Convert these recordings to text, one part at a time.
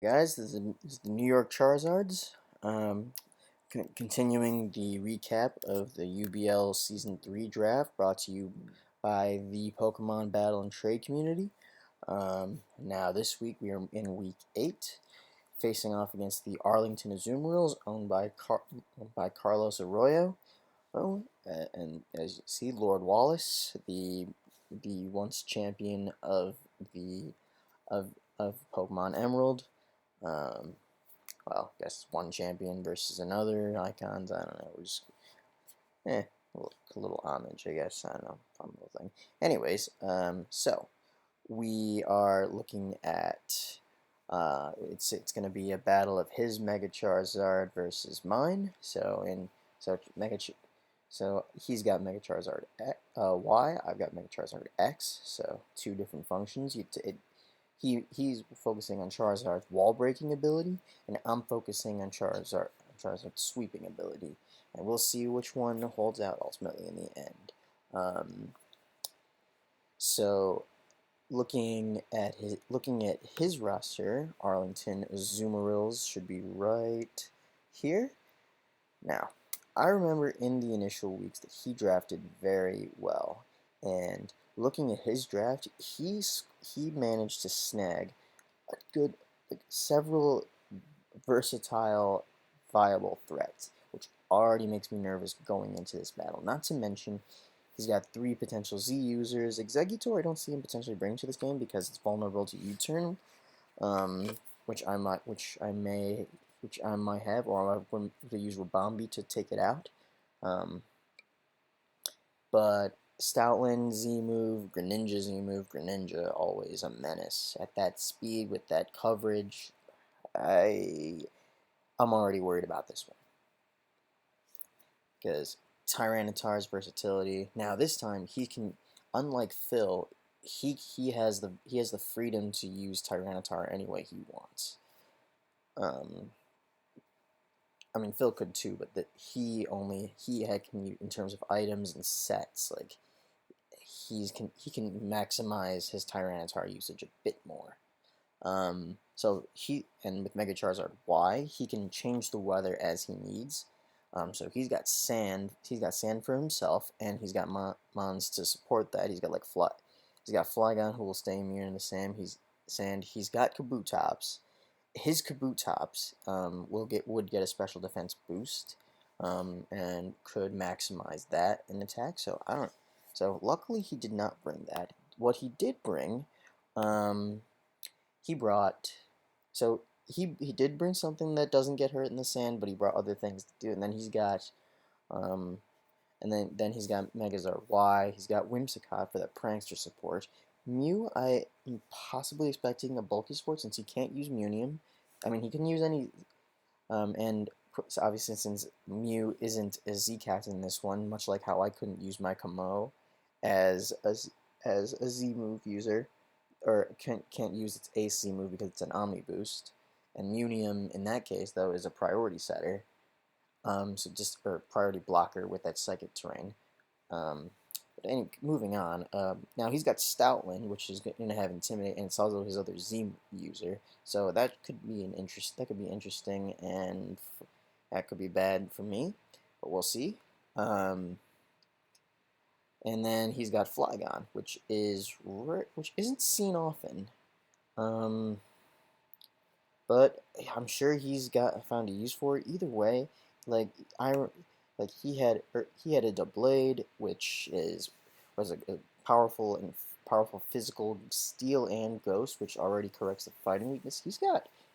Guys, this is the New York Charizards. Um, Continuing the recap of the UBL Season 3 draft brought to you by the Pokemon Battle and Trade community. Now, this week we are in Week 8, facing off against the Arlington Azumarills, owned by Carlos Arroyo. And as you see, Lord Wallace, the once champion of the of Pokemon Emerald. Um, well, I guess one champion versus another icons. I don't know. It was a little homage, I guess. I don't know, fun little thing. Anyways, so we are looking at. It's gonna be a battle of his Mega Charizard versus mine. So so he's got Mega Charizard Y. I've got Mega Charizard X. So two different functions. He's focusing on Charizard's wall breaking ability, and I'm focusing on Charizard's sweeping ability, and we'll see which one holds out ultimately in the end. Um, so looking at his roster, Arlington Azumarills should be right here. Now, I remember in the initial weeks that he drafted very well, and looking at his draft, he managed to snag a good, like, several versatile, viable threats, which already makes me nervous going into this battle. Not to mention, he's got three potential Z users. Exeggutor, I don't see him potentially bringing to this game because it's vulnerable to U-turn, um, which I might have, or I'm going to use Rabambi to take it out. Um, but Stoutland Z move, Greninja Z move, Greninja always a menace at that speed with that coverage. I I'm already worried about this one because Tyranitar's versatility. Now this time he can, unlike Phil, he has the freedom to use Tyranitar any way he wants. Um, I mean Phil could too, but that he had can in terms of items and sets, like he can maximize his Tyranitar usage a bit more. And with Mega Charizard Y, he can change the weather as he needs. So he's got sand. He's got sand for himself, and he's got Mons to support that. He's got like fly. He's got Flygon who will stay immune to sand. He's got Kabutops. His Kabutops would get a special defense boost, and could maximize that in attack. So I don't. So luckily he did not bring that. What he did bring, um, he brought so he did bring something that doesn't get hurt in the sand, but he brought other things to do. And then he's got um and then he's got Megazord Y. He's got Whimsicott for that prankster support. Mew, I am possibly expecting a bulky support since he can't use Munium. I mean, he can use any and so obviously since Mew isn't a Z cat in this one, much like how I couldn't use my Kamo as a Z move user, or can't use its AC move because it's an Omni boost. And Munium in that case though is a priority setter, so just or priority blocker with that psychic terrain. Um, but anyway, moving on. Now he's got Stoutland, which is going to have Intimidate, and it's also his other Z user. So that could be interesting, and that could be bad for me, but we'll see. Um, and then he's got Flygon, which isn't seen often. Um, but I'm sure he's got found a use for it. Either way, like I like he had a Doublade, which was a powerful physical steel and ghost, which already corrects the fighting weakness.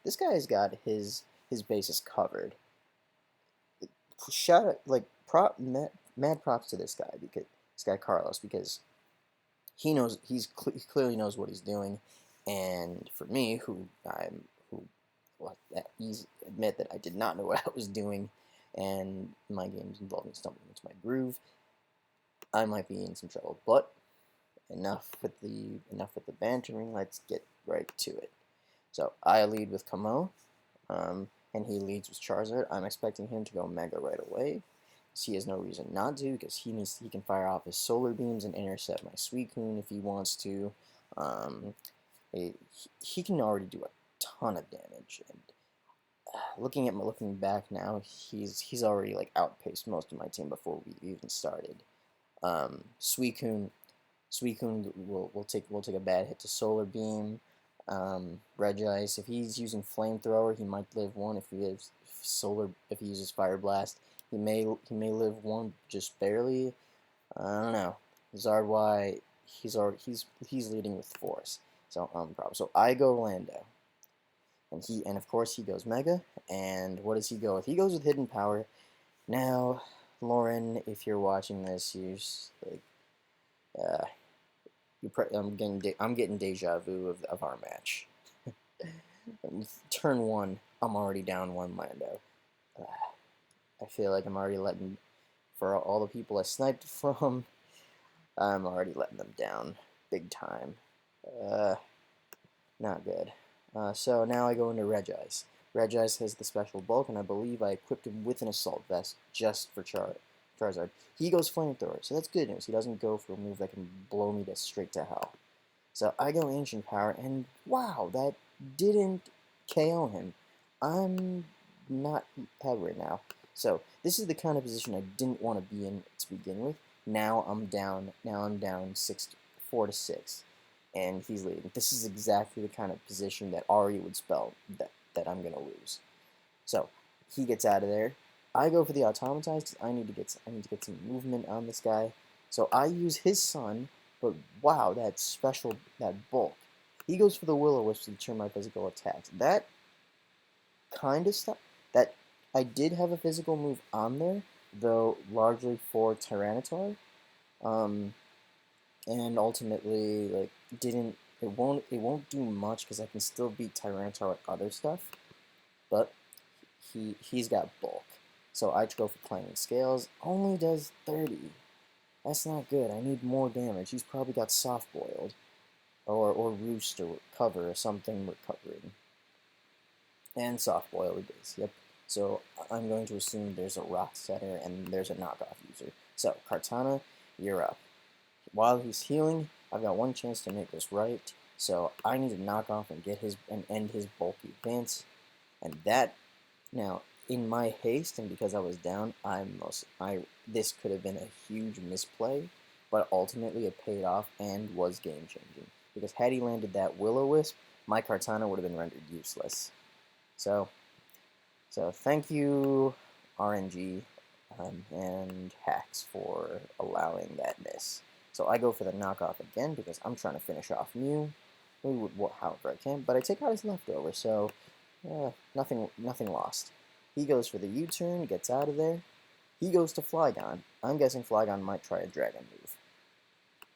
This guy's got his bases covered. Shout out, like, mad props to this guy Carlos, because he clearly knows what he's doing. And for me, who well, admit that I did not know what I was doing, and my games involved me stumbling into my groove, I might be in some trouble. But enough with the bantering. Let's get right to it. So I lead with Kamo, and he leads with Charizard. I'm expecting him to go Mega right away. He has no reason not to, because he can fire off his solar beams and intercept my Suicune if he wants to. Um, he can already do a ton of damage. And looking back now, he's already like outpaced most of my team before we even started. Suicune will take a bad hit to Solar Beam. Regice, if he's using Flamethrower, he might live one. If he uses Fire Blast, he may live one just barely. I don't know. Zardwai, he's leading with Force, so problem. So I go Lando, and of course he goes Mega. And what does he go with? He goes with Hidden Power. Now, Lauren, if you're watching this, like, uh, I'm getting deja vu of our match. Turn one, I'm already down one Lando. Uh, I feel like I'm already letting, for all the people I sniped from, I'm already letting them down big time. Not good. So now I go into Regice. Regice has the special bulk, and I believe I equipped him with an Assault Vest just for Charizard. He goes Flamethrower, so that's good news. He doesn't go for a move that can blow me straight to hell. So I go Ancient Power, and wow, that didn't KO him. I'm not happy right now. So this is the kind of position I didn't want to be in to begin with. Now I'm down. Now I'm down 4-6, and he's leading. This is exactly the kind of position that Ari would spell that I'm gonna lose. So he gets out of there. I go for the Automatize because I need to get some movement on this guy. So I use his Sun, but wow, that bulk. He goes for the Will-O-Wisp to deter my physical attacks. That kind of stuff. That I did have a physical move on there, though largely for Tyranitar, and ultimately like didn't. It won't do much because I can still beat Tyranitar with other stuff, but he's got bulk. So I go for Clanging Scales. Only does 30. That's not good. I need more damage. He's probably got Soft Boiled, or Roost or Cover or something recovering. And Soft Boiled it is. Yep. So I'm going to assume there's a Rock Setter and there's a knockoff user. So Kartana, you're up. While he's healing, I've got one chance to make this right. So I need to knock off and end his bulky advance. And that now, in my haste and because I was down, this could have been a huge misplay, but ultimately it paid off and was game changing. Because had he landed that Will-O-Wisp, my Kartana would have been rendered useless. So thank you, RNG and Hacks, for allowing that miss. So I go for the knockoff again because I'm trying to finish off Mew, however I can. But I take out his leftover, so nothing lost. He goes for the U-turn, gets out of there. He goes to Flygon. I'm guessing Flygon might try a Dragon move.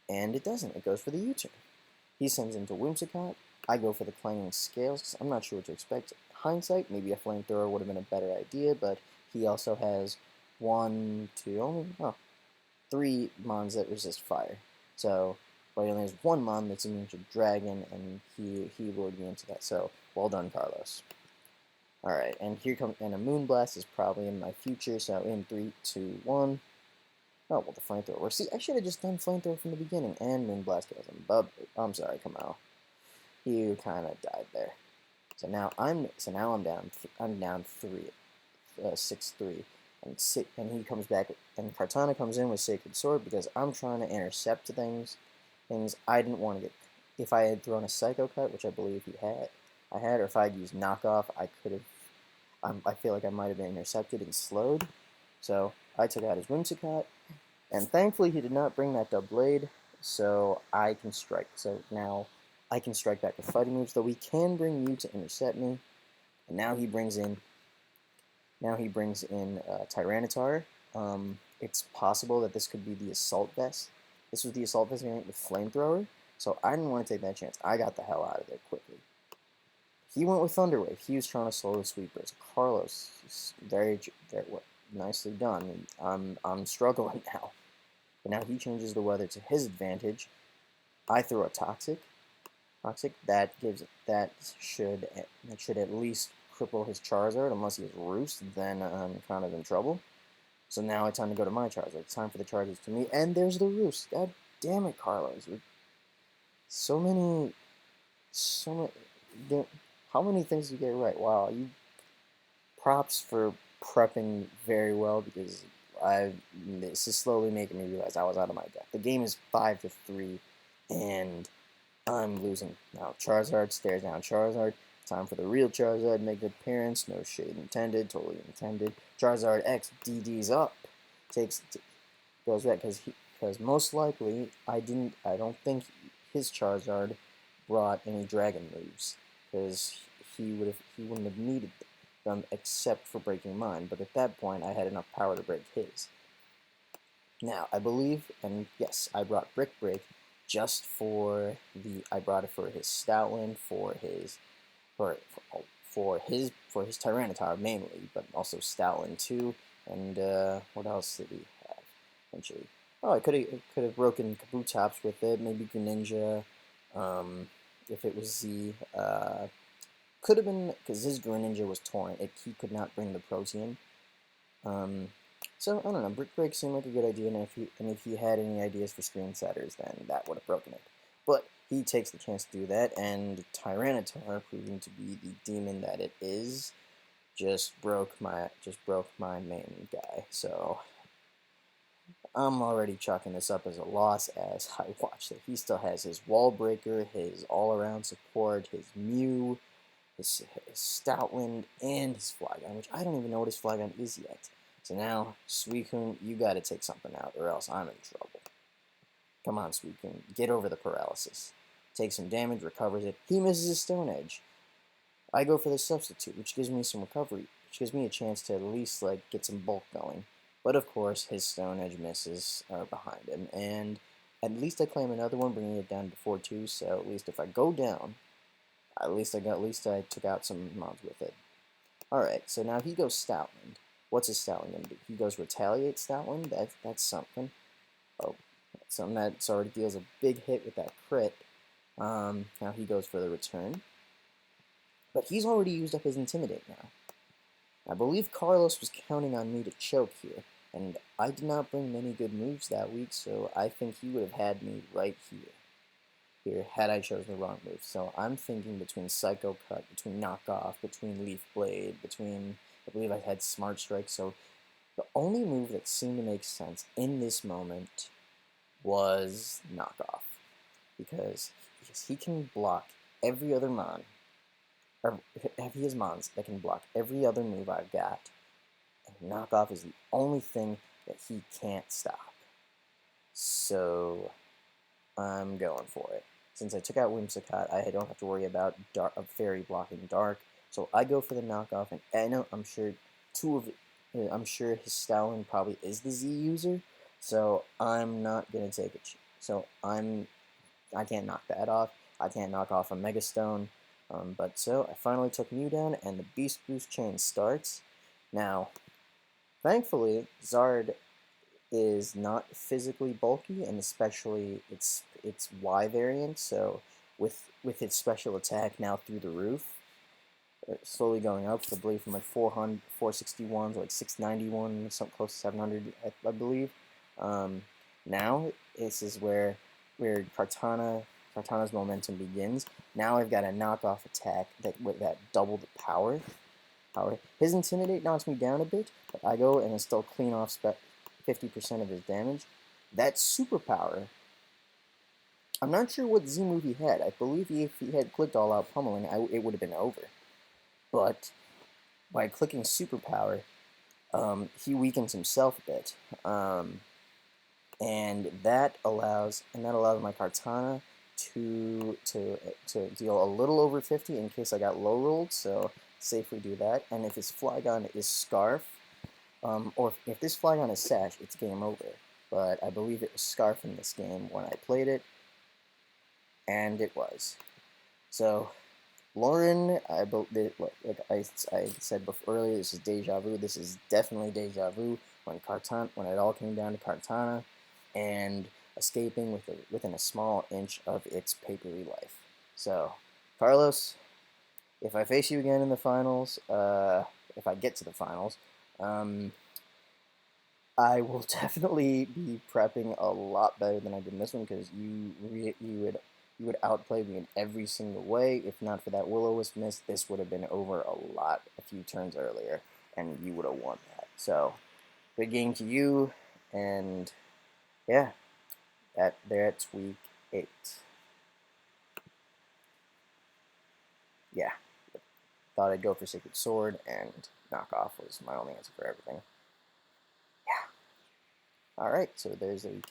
And it doesn't. It goes for the U-turn. He sends into Whimsicott. I go for the Clanging Scales because I'm not sure what to expect. Hindsight, maybe a Flamethrower would have been a better idea, but he also has 3 Mons that resist fire. So, but he only has 1 Mon that's immune to Dragon, and he lured me into that. So, well done, Carlos. Alright, and here comes, and a Moonblast is probably in my future, so in 3, 2, 1. Oh, well, the Flamethrower. See, I should have just done Flamethrower from the beginning, and Moonblast kills him. But, I'm sorry, Kamau. You kind of died there. So now I'm down 6-3, and he comes back, and Kartana comes in with Sacred Sword because I'm trying to intercept things I didn't want to get. If I had thrown a Psycho Cut, which I believe I had, or if I'd used Knockoff, I could have. I feel like I might have been intercepted and slowed. So I took out his Whimsicott, and thankfully he did not bring that Doublade, so I can strike. So now I can strike back with fighting moves, though he can bring you to intercept me. And now he brings in Tyranitar. It's possible that this could be the Assault Vest. This was the Assault Vest variant with Flamethrower, so I didn't want to take that chance. I got the hell out of there quickly. He went with Thunder Wave. He was trying to slow the Sweepers. Carlos, very nicely done. I'm struggling now. But now he changes the weather to his advantage. I throw a Toxic. That should at least cripple his Charizard. Unless he has Roost, then I'm kind of in trouble. So now it's time to go to my Charizard. It's time for the Charizards to meet, and there's the Roost. God damn it, Carlos! So many. how many things you get right? Wow, you props for prepping very well because this is slowly making me realize I was out of my depth. The game is 5-3, and I'm losing now. Charizard stares down Charizard. Time for the real Charizard to make an appearance. No shade intended. Totally intended. Charizard X DD's up. Takes goes red because most likely I don't think his Charizard brought any Dragon moves because he wouldn't have needed them except for breaking mine. But at that point, I had enough power to break his. Now, I believe, and yes, I brought Brick Break just for I brought it for his Stoutland, for his Tyranitar mainly, but also Stoutland too. And what else did he have? Eventually, oh, I could have broken Kabutops with it. Maybe Greninja, if it was Z. Could have been because his Greninja was torn. He could not bring the Protean. Um, so I don't know. Brick Break seemed like a good idea, and if he had any ideas for screen setters, then that would have broken it. But he takes the chance to do that, and Tyranitar, proving to be the demon that it is, just broke my main guy. So I'm already chalking this up as a loss as I watch that he still has his Wall Breaker, his all-around support, his Mew, his Stoutland, and his Flygon, which I don't even know what his Flygon is yet. So now, Suicune, you gotta take something out, or else I'm in trouble. Come on, Suicune, get over the paralysis. Takes some damage, recovers it. He misses his Stone Edge. I go for the substitute, which gives me some recovery, which gives me a chance to at least get some bulk going. But of course, his Stone Edge misses behind him, and at least I claim another one, bringing it down to 4-2. So at least if I go down, at least I took out some mobs with it. All right, so now he goes Stoutland. What's his Stoutland gonna do? He goes Retaliate Stoutland. That's something. Oh, that's something that already deals a big hit with that crit. Now he goes for the return. But he's already used up his Intimidate now. I believe Carlos was counting on me to choke here, and I did not bring many good moves that week, so I think he would have had me right here had I chosen the wrong move. So I'm thinking between Psycho Cut, between Knockoff, between Leaf Blade, I believe I had Smart Strike. So the only move that seemed to make sense in this moment was Knockoff, because he can block every other mon, or he has mons that can block every other move I've got, and Knockoff is the only thing that he can't stop. So I'm going for it. Since I took out Whimsicott, I don't have to worry about a fairy blocking Dark. So I go for the Knockoff, and I know I'm sure his Stoutland probably is the Z user, so I'm not gonna take it. So I can't knock that off. I can't knock off a Mega Stone. But so I finally took Mew down, and the Beast Boost chain starts. Now, thankfully, Zard is not physically bulky, and especially its Y variant. So with its special attack now through the roof, slowly going up. I believe from like 400, 461 to like 691, something close to 700, I believe. Now this is where Kartana's momentum begins. Now I've got a knockoff attack that double the power. His Intimidate knocks me down a bit, but I go and I still clean off 50% of his damage. That superpower, I'm not sure what Z move he had. I believe if he had clicked All Out Pummeling, it would have been over. But by clicking superpower, he weakens himself a bit, and that allows my Kartana to deal a little over 50 in case I got low rolled. So safely do that. And if his Flygon is Scarf, or if this Flygon is Sash, it's game over. But I believe it was Scarf in this game when I played it, and it was. So Lauren, like I said before earlier, this is deja vu. This is definitely deja vu when it all came down to Kartana, and escaping within a small inch of its papery life. So, Carlos, if I face you again in the finals, if I get to the finals, I will definitely be prepping a lot better than I did in this one because you You would outplay me in every single way. If not for that Will-O-Wisp miss, this would have been over a few turns earlier, and you would have won that. So, big game to you, and yeah, that's week 8. Yeah, thought I'd go for Sacred Sword, and knockoff was my only answer for everything. Yeah. All right, so there's a